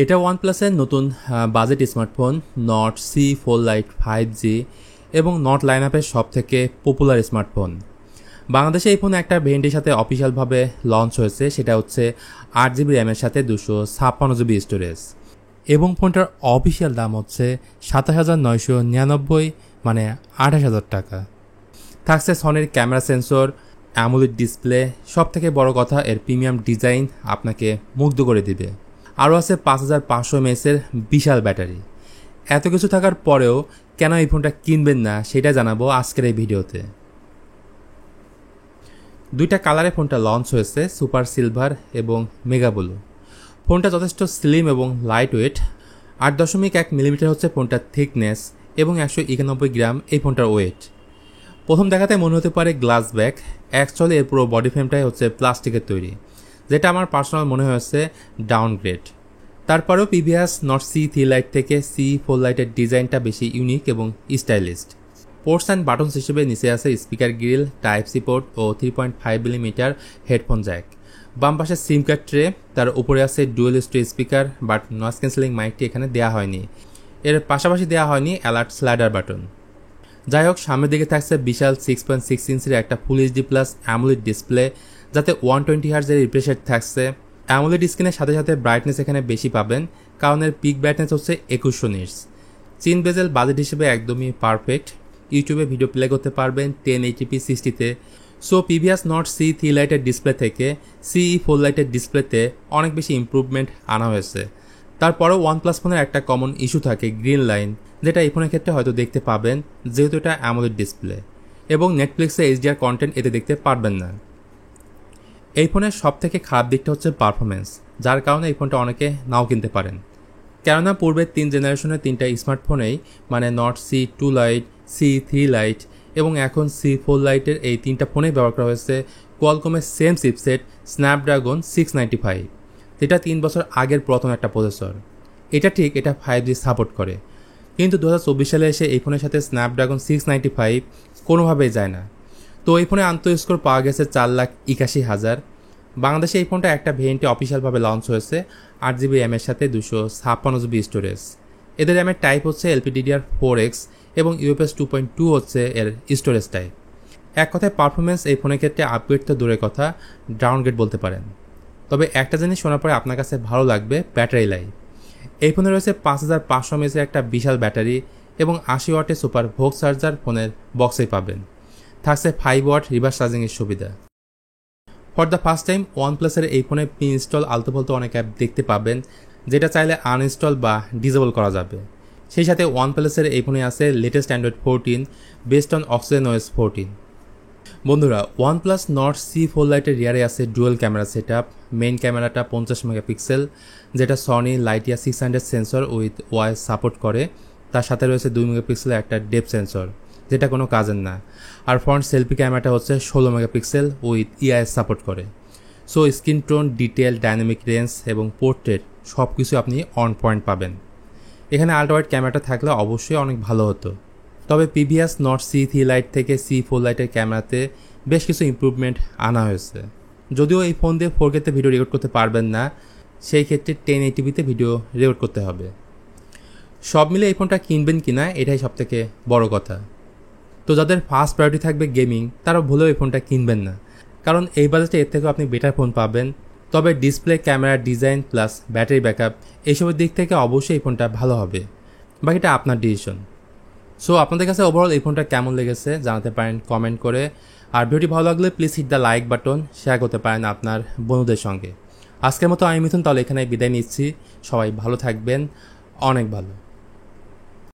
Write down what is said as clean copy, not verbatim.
এটা ওয়ানপ্লাসের নতুন budget smartphone not C4 Lite 5G এবং নট লাইনআপের সবথেকে পপুলার স্মার্টফোন। বাংলাদেশে এই ফোন একটা ভেরিয়েন্টের সাথে অফিসিয়ালভাবে লঞ্চ হয়েছে, সেটা হচ্ছে 8GB র্যামের সাথে 256GB স্টোরেজ এবং ফোনটার অফিসিয়াল দাম হচ্ছে 27,999 মানে 28,000 টাকা। থাকছে সনির ক্যামেরা সেন্সর, অ্যামোলেড ডিসপ্লে, সবথেকে বড় কথা এর প্রিমিয়াম ডিজাইন আপনাকে মুগ্ধ করে দিবে। আরও আছে 5500 mAh বিশাল ব্যাটারি। এত কিছু থাকার পরেও কেন এই ফোনটা কিনবেন না সেটা জানাবো আজকের এই ভিডিওতে। দুইটা কালারে ফোনটা লঞ্চ হয়েছে, সুপার সিলভার এবং মেগা ব্লু। ফোনটা যথেষ্ট স্লিম এবং লাইট ওয়েট, 8.1 মিলিমিটার হচ্ছে ফোনটার থিকনেস এবং 191 গ্রাম এই ফোনটার ওয়েট। প্রথম দেখাতে মনে হতে পারে গ্লাস ব্যাক, অ্যাকচুয়ালি এর পুরো বডি ফ্রেমটাই হচ্ছে প্লাস্টিকের তৈরি, যেটা আমার পার্সোনাল মনে হয়েছে ডাউনগ্রেড। তারপরেও প্রিভিয়াস নট C3 Lite থেকে C4 Liteর ডিজাইনটা বেশি ইউনিক এবং স্টাইলিস্ট। পোর্টস অ্যান্ড বাটনস হিসেবে নিচে আছে স্পিকার গ্রিল, টাইপ-সি পোর্ট ও 3.5mm হেডফোন জ্যাক। বাম পাশে সিম কার্ড ট্রে, তার উপরে আছে dual storage speaker, but noise cancelling মাইকটি এখানে দেওয়া হয়নি। এর পাশাপাশি দেওয়া হয়নি অ্যালার্ট স্লাইডার বাটন। যাই হোক, সামনের দিকে থাকছে বিশাল 6.6 ইঞ্চির একটা ফুল HD প্লাস অ্যামোলেড ডিসপ্লে, যাতে 120 Hz রিফ্রেশ রেট থাকছে। অ্যামোলেড স্ক্রিনের সাথে সাথে ব্রাইটনেস এখানে বেশি পাবেন, কারণ এর পিক ব্রাইটনেস হচ্ছে 2100 নিটস। চিন বেজেল বাজেট হিসেবে একদমই পারফেক্ট। ইউটিউবে ভিডিও প্লে করতে পারবেন 1080p 60-তে। সো প্রিভিয়াস নট C3 Liteর ডিসপ্লে থেকে CE4 Liteর ডিসপ্লেতে অনেক বেশি ইম্প্রুভমেন্ট আনা হয়েছে। তারপরেও ওয়ানপ্লাস ফোনের একটা কমন ইস্যু থাকে গ্রিন লাইন, যেটা এই ফোনের ক্ষেত্রে হয়তো দেখতে পাবেন যেহেতু এটা অ্যামোলেড ডিসপ্লে, এবং নেটফ্লিক্সে HDR কন্টেন্ট এতে দেখতে পারবেন না। এই ফোনের সব থেকে খারাপ দিকটা হচ্ছে পারফরমেন্স, যার কারণে এই ফোনটা অনেকে নাও কিনতে পারেন। কেননা পূর্বের 3 জেনারেশনের 3টা স্মার্টফোনেই মানে not C2 Lite, C3 Lite এবং এখন C4 Liteর এই 3টা ফোনেই ব্যবহার করা হয়েছে কোয়ালকমের সেম চিপসেট স্ন্যাপড্রাগন 695, যেটা 3 বছর আগের পুরাতন একটা প্রসেসর। এটা ঠিক, এটা 5G সাপোর্ট করে, কিন্তু 2024 সালে এসে এই ফোনের সাথে স্ন্যাপড্রাগন 695 কোনোভাবেই যায় না। তো এই ফোনে আন্তঃস্কোর পাওয়া গেছে 4,81,000। বাংলাদেশে এই ফোনটা একটা ভেরিয়েন্টে অফিসিয়ালভাবে লঞ্চ হয়েছে 8GB র্যামের সাথে 256GB স্টোরেজ। এদের র্যামের টাইপ হচ্ছে LPDDR4X এবং UFS 2.2 হচ্ছে এর স্টোরেজ টাইপ। এক কথায় পারফরমেন্স এই ফোনের ক্ষেত্রে আপগ্রেড তো দূরের কথা, ডাউনগ্রেড বলতে পারেন। তবে একটা জিনিস শোনার পরে আপনার কাছে ভালো লাগবে, ব্যাটারি লাইফ। এই ফোনে রয়েছে 5500 mAh একটা বিশাল ব্যাটারি এবং 80 ওয়াটের সুপার ভোগ চার্জার ফোনের বক্সেই পাবেন। থাকছে 5 ওয়াট রিভার্স চার্জিংয়ের সুবিধা। ফর দ্য ফার্স্ট টাইম ওয়ানপ্লাসের এই ফোনে প্রি ইনস্টল আলতো ফালতো অনেক অ্যাপ দেখতে পাবেন, যেটা চাইলে আনইনস্টল বা ডিসেবল করা যাবে। সেই সাথে ওয়ানপ্লাসের এই ফোনে আছে latest Android 14 based on OxygenOS 14। বন্ধুরা, ওয়ানপ্লাস নট C4 Liteর রিয়ারে আছে dual camera set up. Main ক্যামেরাটা 50 মেগাপিক্সেল, যেটা Sony LYTIA 600 sensor with OIS support করে। তার সাথে রয়েছে 2 মেগাপিক্সেলের একটা ডেপথ সেন্সর, যেটা কোনো কাজের না। আর ফ্রন্ট সেলফি ক্যামেরাটা হচ্ছে 16 মেগাপিক্সেল উইথ EIS সাপোর্ট করে। So screen tone, detail, dynamic range এবং পোর্ট্রেট সব কিছু আপনি অন পয়েন্ট পাবেন। এখানে আল্ট্রাওয়াইড ক্যামেরাটা থাকলে অবশ্যই অনেক ভালো হতো। তবে প্রিভিয়াস নট C3 Lite থেকে C4 Liteর ক্যামেরাতে বেশ কিছু ইমপ্রুভমেন্ট আনা হয়েছে। যদিও এই ফোন দিয়ে 4K ভিডিও রেকর্ড করতে পারবেন না, সেই ক্ষেত্রে 1080pতে ভিডিও রেকর্ড করতে হবে। সব মিলে এই ফোনটা কিনবেন কিনা এটাই সবথেকে বড় কথা। তো যাদের ফার্স্ট প্রায়োরিটি থাকবে গেমিং, তারা ভুলেও এই ফোনটা কিনবেন না, কারণ এই বাজেটে এর থেকেও আপনি বেটার ফোন পাবেন। তবে display, camera, design plus battery backup এইসবের দিক থেকে অবশ্যই এই ফোনটা ভালো হবে, বাকিটা আপনার ডিসিশন। সো আপনাদের কাছে ওভারঅল এই ফোনটা কেমন লেগেছে জানাতে পারেন কমেন্ট করে। আর ভিডিওটি ভালো লাগলে please hit the like button, share করতে পারেন আপনার বন্ধুদের সঙ্গে। আজকের মতো আমি মিথুন তাহলে এখানে বিদায় নিচ্ছি। সবাই ভালো থাকবেন, অনেক ভালো।